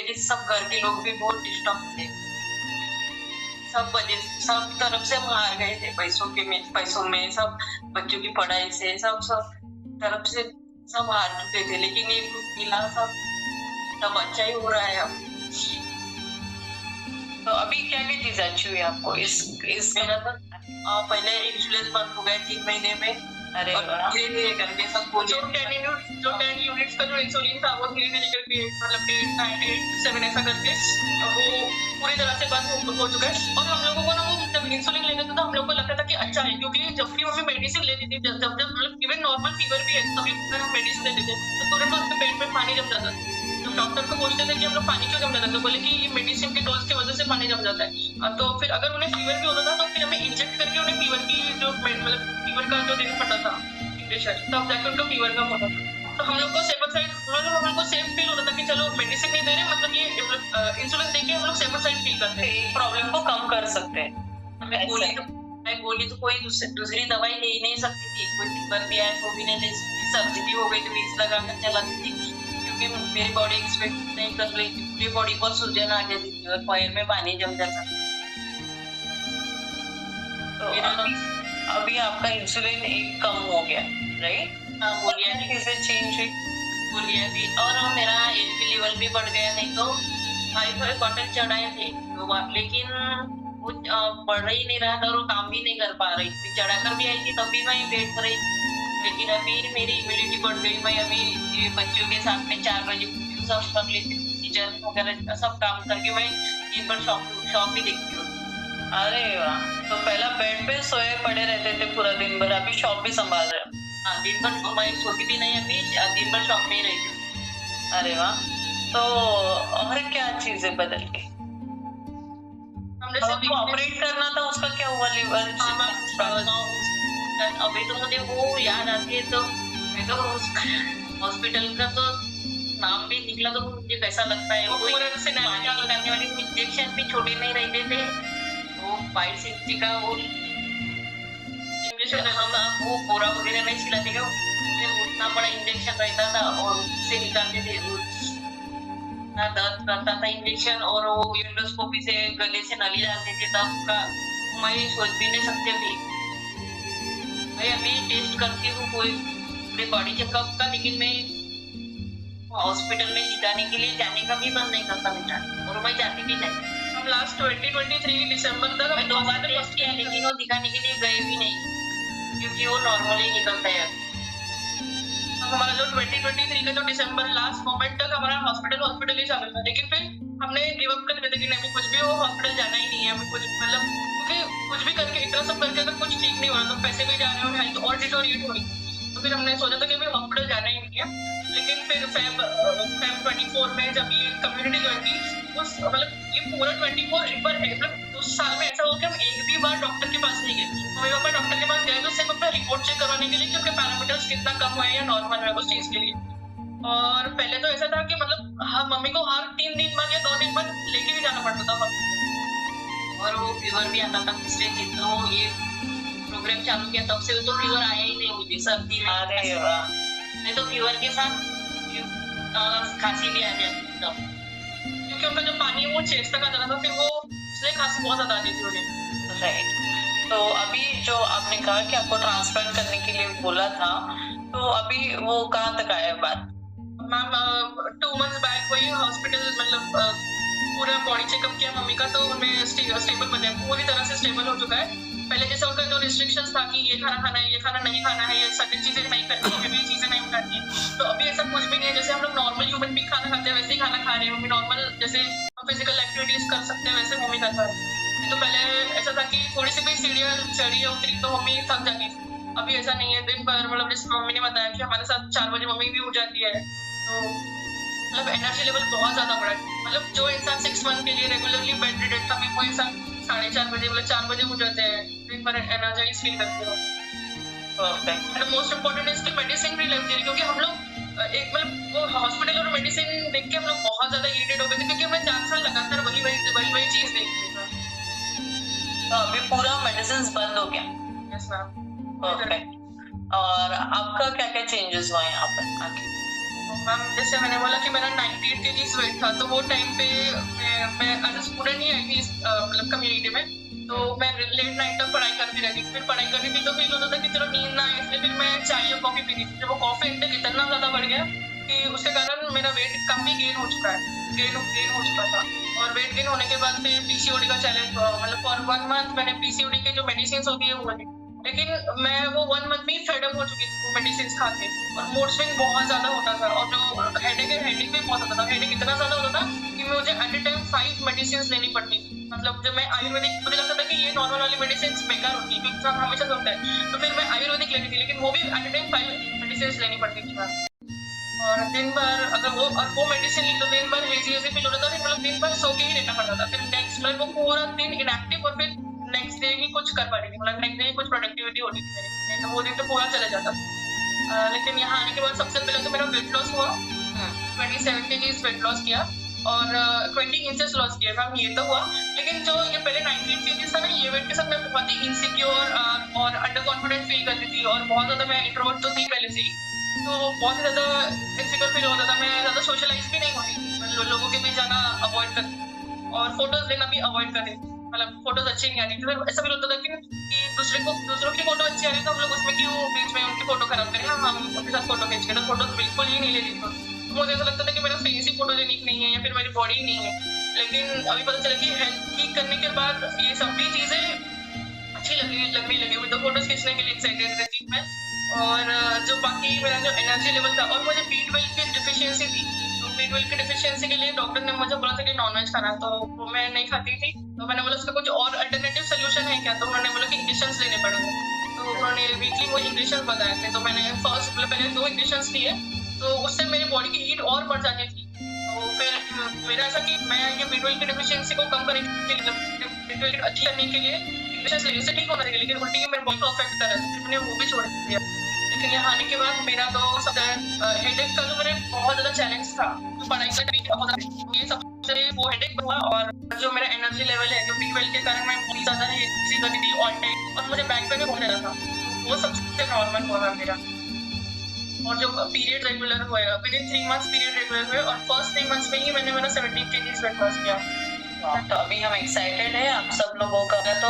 Relative सब घर के लोग भी बहुत डिस्टर्ब थे, सब तरफ से हम हार गए थे, पैसों में सब, बच्चों की पढ़ाई से सब तरफ से सब हार चुके थे, लेकिन ये मिला सब अच्छा ही हो रहा है अब। तो अभी क्या क्या चीज अच्छी हुई आपको इस मेरा तो पहले इंश्योरेंस बंद हो गया 3 महीने में। अरे धीरे धीरे करके सब जो 10 यूनिट्स का जो इंसुलिन था वो धीरे धीरे करके मतलब 8, 9, 8, 7 ऐसा करके वो पूरी तरह से बंद हो चुका है। और हम लोगों को ना वो जब इंसुलिन लेते थे तो हम लोग को लगता था कि अच्छा है, क्योंकि जब भी हमें मेडिसिन लेती थी, जब मतलब इवन नॉर्मल फीवर भी है तभी अगर हम मेडिसिन लेते थे तो तुरंत उसके पेट में पानी जम जाता था। तो डॉक्टर को पूछते थे कि हम लोग पानी क्यों जम जाता है, तो बोले कि ये मेडिसिन की डोज की वजह से पानी जम जाता है। तो फिर अगर उन्हें फीवर भी होता था तो फिर हमें इंजेक्ट करके उन्हें फीवर की जो मतलब फीवर का जो देना पड़ता था इंजेक्शन, तब जाकर उनको फीवर कम होता था। तो हम लोग को सेफर साइड मतलब हम लोग को सेफ फील होता था कि चलो मेडिसिन नहीं दे रहे, मतलब ये इंसुलिन देके हम लोग सेफर साइड फील करते हैं, एक प्रॉब्लम को कम कर सकते हैं। मैं गोली तो कोई दूसरी दवाई ले ही नहीं सकती थी, कोई फीवर भी आया तो भी नहीं ले सकती, सर्दी भी हो गई तो वीक्स लगा कर चलाती थी, क्योंकि मेरी बॉडी एक्सपेक्ट नहीं कर रही थी, पूरी बॉडी पर सूजन आ जाती थी और पैर में पानी जम जाता था। तो अभी आपका इंसुलिन एक कम हो गया, राइट? हाँ, गोलियां चीजें चेंज हुई, गोलियां भी, और मेरा एचबी लेवल भी बढ़ गया, नहीं तो 5 बॉटल चढ़ाए थे 2 बार, लेकिन वो बढ़ ही नहीं रहा था और वो काम भी नहीं कर पा रही थी, चढ़ाकर भी आई थी तब भी मैं पेट पर रही, लेकिन अभी मेरी इम्यूनिटी बढ़ गई। मैं अभी बच्चों के साथ में 4 बजे सब कर लेती हूँ, किचन वगैरह सब काम करके मैं दिन भर शॉप भी देखती हूँ। अरे वाह, तो पहला बेड पे सोए पड़े रहते थे पूरा दिन भर, अभी शॉप भी संभाल रहे हो? हाँ, दिन भर मैं सोती भी नहीं, अभी दिन भर शॉप में ही रहती हूँ। अरे वाह, तो और क्या चीजें बदल गई? हमने सिर्फ ऑपरेट करना था, उसका क्या हुआ? लीवर अभी तो मुझे वो याद आती है, तो मैं तो हॉस्पिटल का तो नाम भी निकला तो मुझे कैसा लगता है, वो निकालने वाले इंजेक्शन भी छोटे नहीं रहते थे, वो 22 इंच का वो इंजेक्शन, वो बोरा वगैरह नहीं खिलाते क्या, उतना बड़ा इंजेक्शन रहता था और उससे निकालते थे, दर्द करता था इंजेक्शन, और वो एंडोस्कोपी से गले से नली डालते थे, तब का मैं सोच भी नहीं सकती थी। मैं अभी टेस्ट करती हूँ कोई पूरे बॉडी चेकअप का, लेकिन मैं हॉस्पिटल में दिखाने के लिए जाने का भी मन नहीं करता बेटा, और मैं जाती भी नहीं। हम लास्ट 2023 दिसंबर तक मैं 2 बार टेस्ट किया, लेकिन वो दिखाने के लिए गए भी नहीं, क्योंकि वो नॉर्मल ही निकलता है। हमारा जो 2023 का जो दिसंबर लास्ट मोमेंट तक हमारा हॉस्पिटल ही चालू था, लेकिन फिर हमने गिव अप कर दिया था कि नहीं कुछ भी हो, हॉस्पिटल जाना ही नहीं है हमें, कुछ मतलब क्योंकि कुछ भी करके इतना सब करके अगर कुछ ठीक नहीं हो रहा तो पैसे भी जा रहे हो, हेल्थ और डिटोरिएट हो रही, तो फिर हमने सोचा था कि अभी हॉस्पिटल जाना ही नहीं है। लेकिन फिर फेब 24 में जब ये कम्युनिटी ज्वाइन की, उस मतलब ये पूरा 24 पर है, मतलब उस साल में ऐसा हो कि हम एक भी बार डॉक्टर के पास नहीं गए। मम्मी पापा डॉक्टर के पास गए तो सिर्फ अपना रिपोर्ट चेक करवाने के लिए कि उनके पैरामीटर्स कितना कम हुआ है या नॉर्मल है उस चीज के लिए। और पहले तो ऐसा था कि मतलब हम मम्मी को हर 3 दिन बाद या 2 दिन बाद लेके भी जाना पड़ता था, और वो फीवर भी आता था पिछले दिन, तो ये प्रोग्राम चालू किया तब से तो फीवर आया ही नहीं मुझे सर्दी में। अरे वाह, नहीं तो फीवर के साथ खांसी भी आ जाती तब, क्योंकि उनका जो पानी वो चेस्ट तक आ जाता था, फिर वो इसलिए खांसी बहुत ज्यादा आती थी उन्हें। राइट, तो अभी जो आपने कहा कि आपको ट्रांसप्लांट करने के लिए बोला था, तो अभी वो कहाँ तक आया बात? मैम 2 मंथ्स बैक वही हॉस्पिटल मतलब पूरा बॉडी चेकअप किया मम्मी का, तो उनमें स्टेबल बने, पूरी तरह से स्टेबल हो चुका है। पहले जैसे उनका जो रिस्ट्रिक्शंस था कि ये खाना खाना है, ये खाना नहीं खाना है, ये सर्टेन चीजें नहीं करनी है, ये चीजें नहीं खानी है, तो अभी ऐसा कुछ भी नहीं है। जैसे हम लोग नॉर्मल ह्यूमन बीइंग खाना खाते हैं वैसे ही खाना खा रहे हैं मम्मी, नॉर्मल जैसे हम फिजिकल एक्टिविटीज कर सकते हैं वैसे मम्मी करता है। तो पहले ऐसा था कि थोड़ी सी भी सीढ़ियाँ चढ़ी या उतरी तो मम्मी थक जाती थी, अभी ऐसा नहीं है। दिन भर मतलब जैसे मम्मी ने बताया कि हमारे साथ 4 बजे मम्मी भी उठ जाती है, तो मतलब एनर्जी लेवल बहुत ज्यादा बढ़ा है। मतलब जो इंसान 6 मंथ के लिए रेगुलरली बेड रिडेड था, अभी वो इंसान 4:30 बजे मतलब 4 बजे उठ जाते हैं, दिन भर एनर्जाइज फील करते हो। परफेक्ट। मोस्ट इम्पोर्टेंट है इसकी मेडिसिन भी लग्जरी, क्योंकि हम लोग एक मतलब वो हॉस्पिटल और मेडिसिन देख के हम लोग बहुत ज्यादा इरिटेट हो गए थे, क्योंकि हमें 4 साल लगातार वही चीज देखते थे। तो अभी पूरा मेडिसिन बंद हो गया? Yes ma'am. परफेक्ट। और आपका क्या क्या चेंजेस हुआ यहाँ पर आके? मैम जैसे मैंने बोला कि मेरा 98 kg वेट था, तो वो टाइम पे मैं एज अ स्टूडेंट ही आई थी मतलब कम्युनिटी में, तो मैं लेट नाइट तक पढ़ाई करती रहती थी। फिर पढ़ाई करती थी तो फील होता था कि चलो नींद ना आए, इसलिए फिर मैं चाय या कॉफी पीती थी। जब वो कॉफी इंटेक इतना ज्यादा बढ़ गया कि उसके कारण मेरा वेट काफी गेन हो चुका है, गेन हो चुका था। और वेट गेन होने के बाद फिर पीसीओडी का चैलेंज हुआ, मतलब फॉर 1 मंथ मैंने पीसीओडी की जो मेडिसिन होती है वो ली, लेकिन मैं वो 1 मंथ में ही फेड अप हो चुकी थी वो मेडिसिन खा के। और मूड स्विंग बहुत ज्यादा होता था, और जो हेडेक भी बहुत होता था। हेडेक इतना ज्यादा होता था कि मुझे एट ए टाइम 5 मेडिसिन लेनी पड़ती थी। मतलब जब मैं आयुर्वेदिक, मुझे लगता था कि ये नॉर्मल वाली मेडिसिन बेकार होती है क्योंकि सब हमेशा होता है, तो फिर मैं आयुर्वेदिक लेती थी, लेकिन वो भी एट ए टाइम 5 मेडिसिन लेनी पड़ती थी। और दिन भर अगर वो मेडिसिन ली तो दिन भर हेजी फील होता था, मतलब दिन भर सो के ही रहना पड़ता था। फिर नेक्स्ट डे वो पूरा दिन इनएक्टिव, और फिर नेक्स्ट डे ही कुछ कर पा रही थी, मतलब नेक्स्ट डे कुछ प्रोडक्टिविटी होती थी मेरी, नहीं तो वो दिन तो पूरा चला जाता था। लेकिन यहाँ आने के बाद सबसे पहले तो मेरा वेट लॉस हुआ, 27 kg वेट लॉस किया और 20 इंचेस लॉस किया मैम, ये तो हुआ। लेकिन जो ये पहले 98 kg था ना, ये वेट के साथ मैं बहुत ही इनसिक्योर और अंडर कॉन्फिडेंट फील करती थी, और बहुत ज्यादा मैं इंट्रोवर्ट तो थी पहले से ही, तो बहुत ही ज्यादा इनसिक्योर फील होता था। मैं ज्यादा सोशलाइज भी नहीं होती थी, लोगों के बीच जाना अवॉइड कर, और फोटोज लेना भी अवॉइड कर, मतलब फोटोज अच्छी नहीं आ रही थी। ऐसा फील होता था कि दूसरों की फोटो अच्छी आ रही, तो हम लोग उसमें क्यों बीच में उनकी फोटो खराब करें, हम उनके साथ फोटो खींच के, तो फोटो बिल्कुल ही नहीं ले रही थी। तो मुझे ऐसा लगता था कि मेरा फेस ही फोटोजेनिक नहीं है या फिर मेरी बॉडी नहीं है। लेकिन अभी पता चला कि हेल्थ ठीक करने के बाद ये सभी चीजें अच्छी लगने लगी, तो फोटोज खींचने के लिए एक्साइटेड रहती मैं। और जो बाकी मेरा जो एनर्जी लेवल था, और मुझे B12 की डिफिशियंसी थी, तो B12 की डिफिशियंसी के लिए डॉक्टर ने मुझे बोला था कि नॉनवेज खाना, तो वो मैं नहीं खाती थी। तो मैंने बोला उसका कुछ और अल्टरनेटिव सोल्यूशन है क्या, तो उन्होंने बोला कि इंजेक्शन लेने पड़ेंगे। तो उन्होंने वीकली मुझे इंजेक्शन बताए थे, तो मैंने पहले 2 इंजेक्शन लिए, तो उससे मेरी बॉडी की हीट और बढ़ जाती थी। तो फिर मेरा ऐसा कि मैं ये B12 की डिफिशियंसी को कम करने के लिए, B12 अच्छी करने के लिए इंजेक्शन लेने से ठीक होना चाहिए, लेकिन उल्टी मेरे बॉडी को अफेक्ट कर रहा है, मैंने वो भी छोड़ दिया। लेकिन यहाँ आने के बाद मेरा तो सबसे हेडेक का जो मेरे बहुत ज्यादा चैलेंज था, तो पढ़ाई का भी बहुत ज्यादा, ये सबसे वो हेडेक हुआ। और जो मेरा एनर्जी लेवल है, जो B12 के कारण मैं बहुत ज्यादा हेजी करती थी ऑल टाइम, और मुझे बैक पेन भी बहुत ज्यादा था, वो सबसे नॉर्मल हुआ मेरा। और जो पीरियड रेगुलर हुआ है, विदिन 3 मंथ्स पीरियड रेगुलर हुए, और फर्स्ट 3 मंथ्स में ही मैंने मेरा 17 kg वेट लॉस किया। तो अभी हम एक्साइटेड है आप सब लोगों का, तो